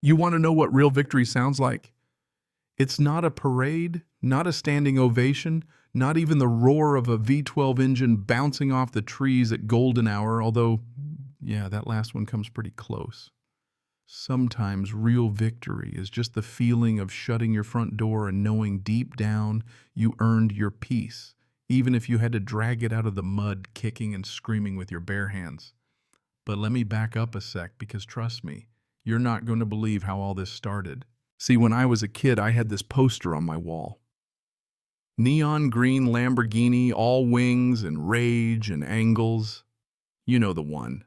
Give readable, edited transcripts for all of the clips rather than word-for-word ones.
You want to know what real victory sounds like? It's not a parade, not a standing ovation, not even the roar of a V12 engine bouncing off the trees at golden hour, although, yeah, that last one comes pretty close. Sometimes real victory is just the feeling of shutting your front door and knowing deep down you earned your peace, even if you had to drag it out of the mud kicking and screaming with your bare hands. But let me back up a sec because trust me, you're not going to believe how all this started. See, when I was a kid, I had this poster on my wall. Neon green Lamborghini, all wings and rage and angles. You know the one.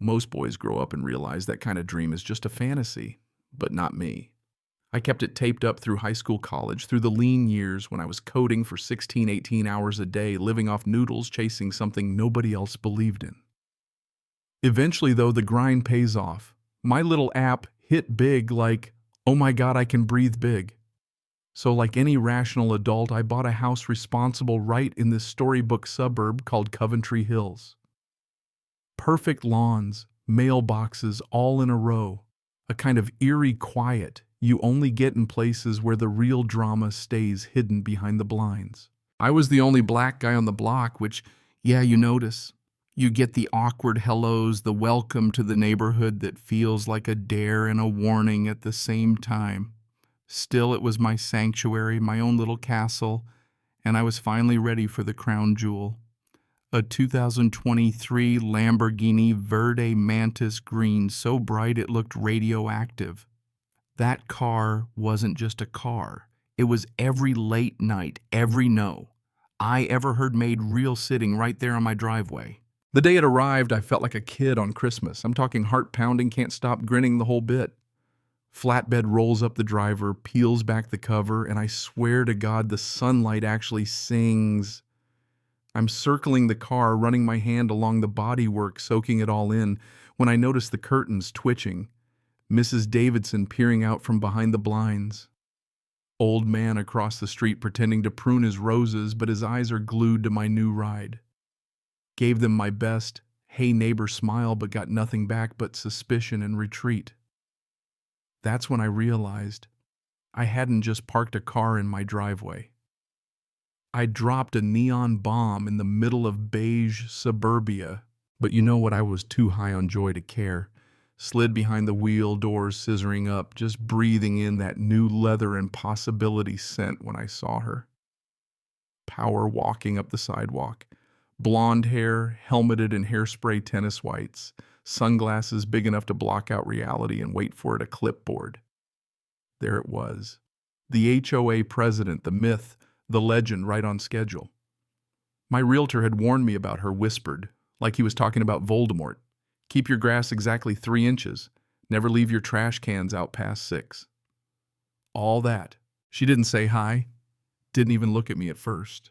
Most boys grow up and realize that kind of dream is just a fantasy, but not me. I kept it taped up through high school, college, through the lean years when I was coding for 16, 18 hours a day, living off noodles, chasing something nobody else believed in. Eventually, though, the grind pays off. My little app hit big like, oh my God, I can breathe big. So like any rational adult, I bought a house responsible right in this storybook suburb called Coventry Hills. Perfect lawns, mailboxes all in a row, a kind of eerie quiet you only get in places where the real drama stays hidden behind the blinds. I was the only black guy on the block, which, yeah, you notice. You get the awkward hellos, the welcome to the neighborhood that feels like a dare and a warning at the same time. Still, it was my sanctuary, my own little castle, and I was finally ready for the crown jewel. A 2023 Lamborghini Verde Mantis Green, so bright it looked radioactive. That car wasn't just a car. It was every late night, every no I ever heard made real sitting right there on my driveway. The day it arrived, I felt like a kid on Christmas. I'm talking heart-pounding, can't stop grinning the whole bit. Flatbed rolls up the driver, peels back the cover, and I swear to God the sunlight actually sings. I'm circling the car, running my hand along the bodywork, soaking it all in, when I notice the curtains twitching. Mrs. Davidson peering out from behind the blinds. Old man across the street pretending to prune his roses, but his eyes are glued to my new ride. Gave them my best, hey neighbor smile, but got nothing back but suspicion and retreat. That's when I realized I hadn't just parked a car in my driveway. I dropped a neon bomb in the middle of beige suburbia, but you know what, I was too high on joy to care. Slid behind the wheel, doors scissoring up, just breathing in that new leather and possibility scent when I saw her. Power walking up the sidewalk. Blonde hair, helmeted in hairspray tennis whites, sunglasses big enough to block out reality and wait for it, a clipboard. There it was. The HOA president, the myth, the legend, right on schedule. My realtor had warned me about her, whispered, like he was talking about Voldemort. Keep your grass exactly 3 inches. Never leave your trash cans out past 6. All that. She didn't say hi. Didn't even look at me at first.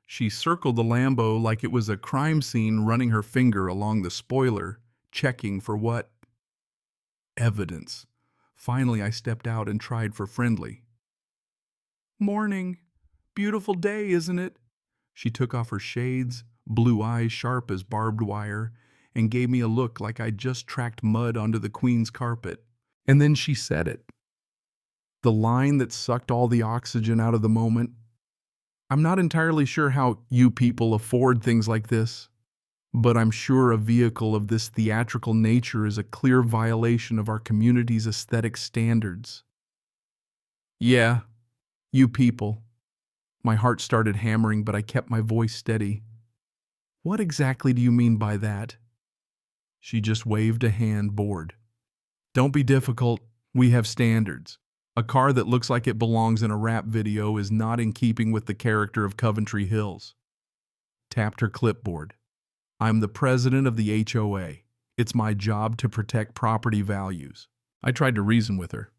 She circled the Lambo like it was a crime scene, running her finger along the spoiler, checking for what? Evidence. Finally, I stepped out and tried for friendly. Morning. Beautiful day, isn't it? She took off her shades, blue eyes sharp as barbed wire, and gave me a look like I'd just tracked mud onto the Queen's carpet. And then she said it. The line that sucked all the oxygen out of the moment. I'm not entirely sure how you people afford things like this, but I'm sure a vehicle of this theatrical nature is a clear violation of our community's aesthetic standards. Yeah, you people. My heart started hammering, but I kept my voice steady. What exactly do you mean by that? She just waved a hand, bored. Don't be difficult. We have standards. A car that looks like it belongs in a rap video is not in keeping with the character of Coventry Hills. Tapped her clipboard. I'm the president of the HOA. It's my job to protect property values. I tried to reason with her.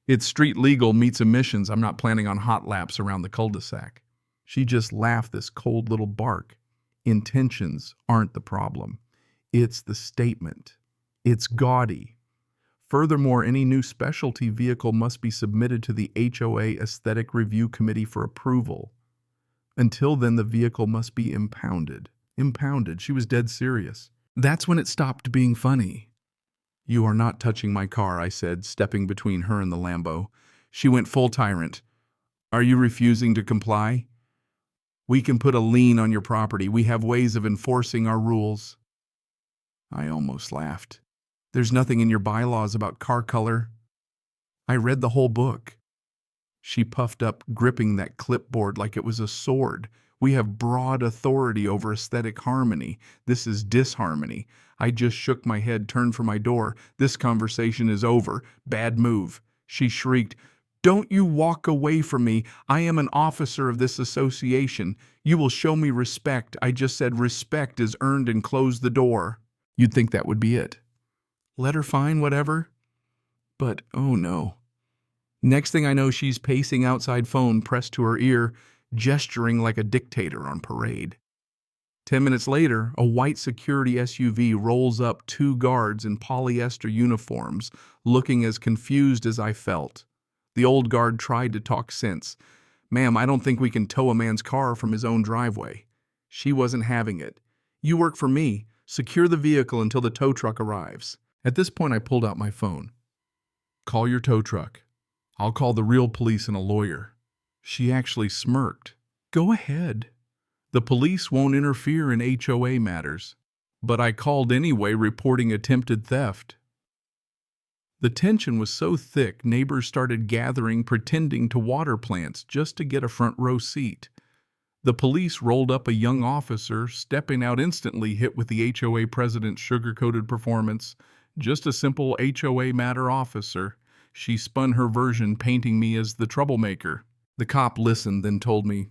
It's street legal meets emissions. I'm not planning on hot laps around the cul-de-sac. She just laughed this cold little bark. Intentions aren't the problem. It's the statement. It's gaudy. Furthermore, any new specialty vehicle must be submitted to the HOA Aesthetic Review Committee for approval. Until then, the vehicle must be impounded. Impounded. She was dead serious. That's when it stopped being funny. "You are not touching my car," I said, stepping between her and the Lambo. She went full tyrant. "Are you refusing to comply? We can put a lien on your property. We have ways of enforcing our rules." I almost laughed. "There's nothing in your bylaws about car color. I read the whole book." She puffed up, gripping that clipboard like it was a sword. "We have broad authority over aesthetic harmony. This is disharmony." I just shook my head, turned for my door. "This conversation is over. Bad move." She shrieked, "Don't you walk away from me. I am an officer of this association. You will show me respect." I just said, "Respect is earned," and closed the door. You'd think that would be it. Let her fine, whatever. But oh no. Next thing I know, she's pacing outside, phone pressed to her ear, gesturing like a dictator on parade. 10 minutes later, a white security SUV rolls up, 2 guards in polyester uniforms, looking as confused as I felt. The old guard tried to talk sense. "Ma'am, I don't think we can tow a man's car from his own driveway." She wasn't having it. "You work for me. Secure the vehicle until the tow truck arrives." At this point, I pulled out my phone. "Call your tow truck. I'll call the real police and a lawyer." She actually smirked. "Go ahead. The police won't interfere in HOA matters." But I called anyway, reporting attempted theft. The tension was so thick, neighbors started gathering, pretending to water plants just to get a front row seat. The police rolled up a young officer, stepping out instantly, hit with the HOA president's sugar-coated performance. "Just a simple HOA matter, officer." She spun her version, painting me as the troublemaker. The cop listened, then told me,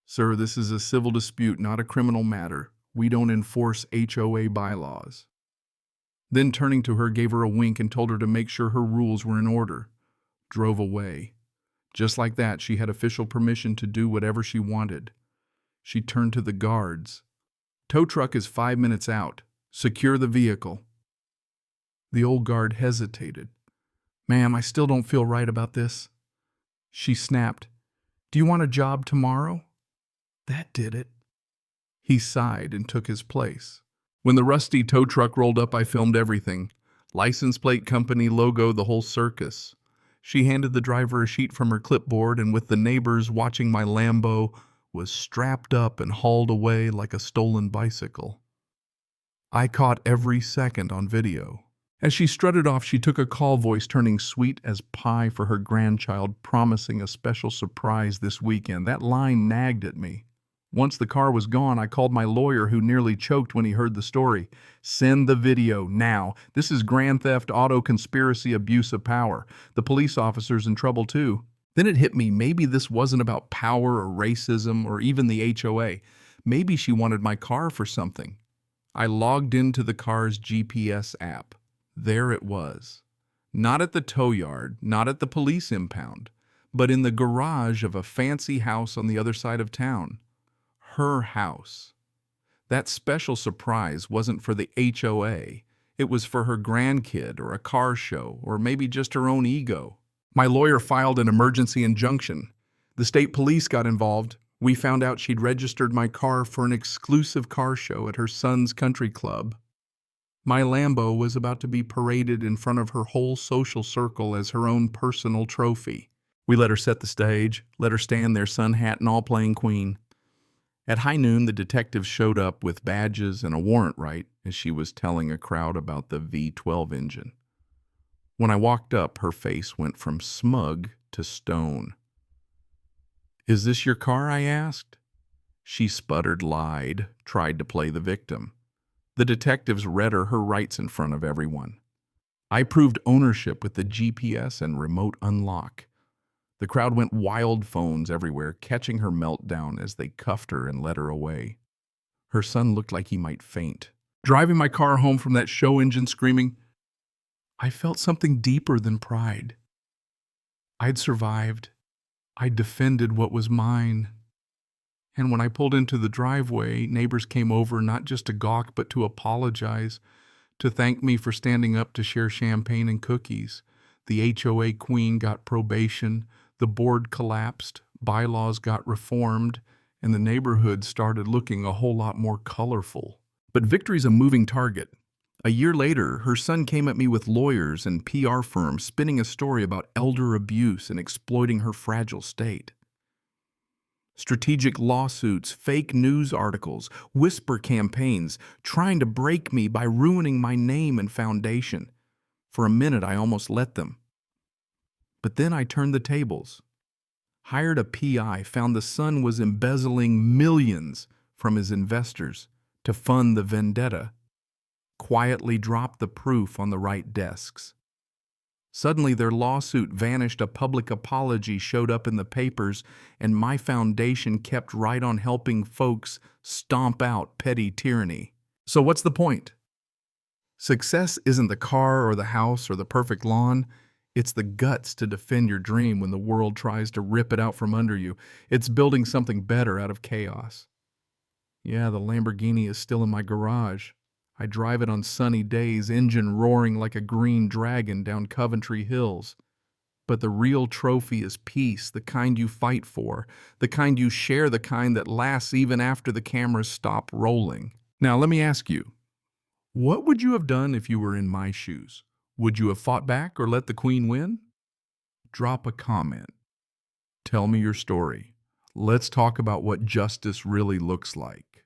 "Sir, this is a civil dispute, not a criminal matter. We don't enforce HOA bylaws." Then turning to her, gave her a wink and told her to make sure her rules were in order. Drove away. Just like that, she had official permission to do whatever she wanted. She turned to the guards. "Tow truck is 5 minutes out. Secure the vehicle." The old guard hesitated. "Ma'am, I still don't feel right about this." She snapped, "Do you want a job tomorrow?" That did it. He sighed and took his place. When the rusty tow truck rolled up, I filmed everything. License plate, company, logo, the whole circus. She handed the driver a sheet from her clipboard, and with the neighbors watching, my Lambo was strapped up and hauled away like a stolen bicycle. I caught every second on video. As she strutted off, she took a call, voice turning sweet as pie for her grandchild, promising a special surprise this weekend. That line nagged at me. Once the car was gone, I called my lawyer, who nearly choked when he heard the story. "Send the video now. This is grand theft, auto conspiracy, abuse of power. The police officer's in trouble too." Then it hit me, maybe this wasn't about power or racism or even the HOA. Maybe she wanted my car for something. I logged into the car's GPS app. There it was. Not at the tow yard, not at the police impound, but in the garage of a fancy house on the other side of town. Her house. That special surprise wasn't for the HOA. It was for her grandkid or a car show or maybe just her own ego. My lawyer filed an emergency injunction. The state police got involved. We found out she'd registered my car for an exclusive car show at her son's country club. My Lambo was about to be paraded in front of her whole social circle as her own personal trophy. We let her set the stage, let her stand there, sun hat and all, playing queen. At high noon, the detectives showed up with badges and a warrant right as she was telling a crowd about the V12 engine. When I walked up, her face went from smug to stone. "Is this your car?" I asked. She sputtered, lied, tried to play the victim. The detectives read her rights in front of everyone. I proved ownership with the GPS and remote unlock. The crowd went wild, phones everywhere, catching her meltdown as they cuffed her and led her away. Her son looked like he might faint. Driving my car home from that show engine, screaming, I felt something deeper than pride. I'd survived. I'd defended what was mine. And when I pulled into the driveway, neighbors came over not just to gawk, but to apologize, to thank me for standing up to share champagne and cookies. The HOA queen got probation, the board collapsed, bylaws got reformed, and the neighborhood started looking a whole lot more colorful. But victory's a moving target. A year later, her son came at me with lawyers and PR firms spinning a story about elder abuse and exploiting her fragile state. Strategic lawsuits, fake news articles, whisper campaigns, trying to break me by ruining my name and foundation. For a minute, I almost let them. But then I turned the tables. Hired a PI, found the son was embezzling millions from his investors to fund the vendetta, quietly dropped the proof on the right desks. Suddenly, their lawsuit vanished, a public apology showed up in the papers, and my foundation kept right on helping folks stomp out petty tyranny. So what's the point? Success isn't the car or the house or the perfect lawn. It's the guts to defend your dream when the world tries to rip it out from under you. It's building something better out of chaos. Yeah, the Lamborghini is still in my garage. I drive it on sunny days, engine roaring like a green dragon down Coventry Hills. But the real trophy is peace, the kind you fight for, the kind you share, the kind that lasts even after the cameras stop rolling. Now, let me ask you, what would you have done if you were in my shoes? Would you have fought back or let the queen win? Drop a comment. Tell me your story. Let's talk about what justice really looks like.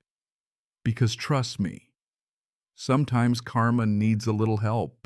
Because trust me, sometimes karma needs a little help.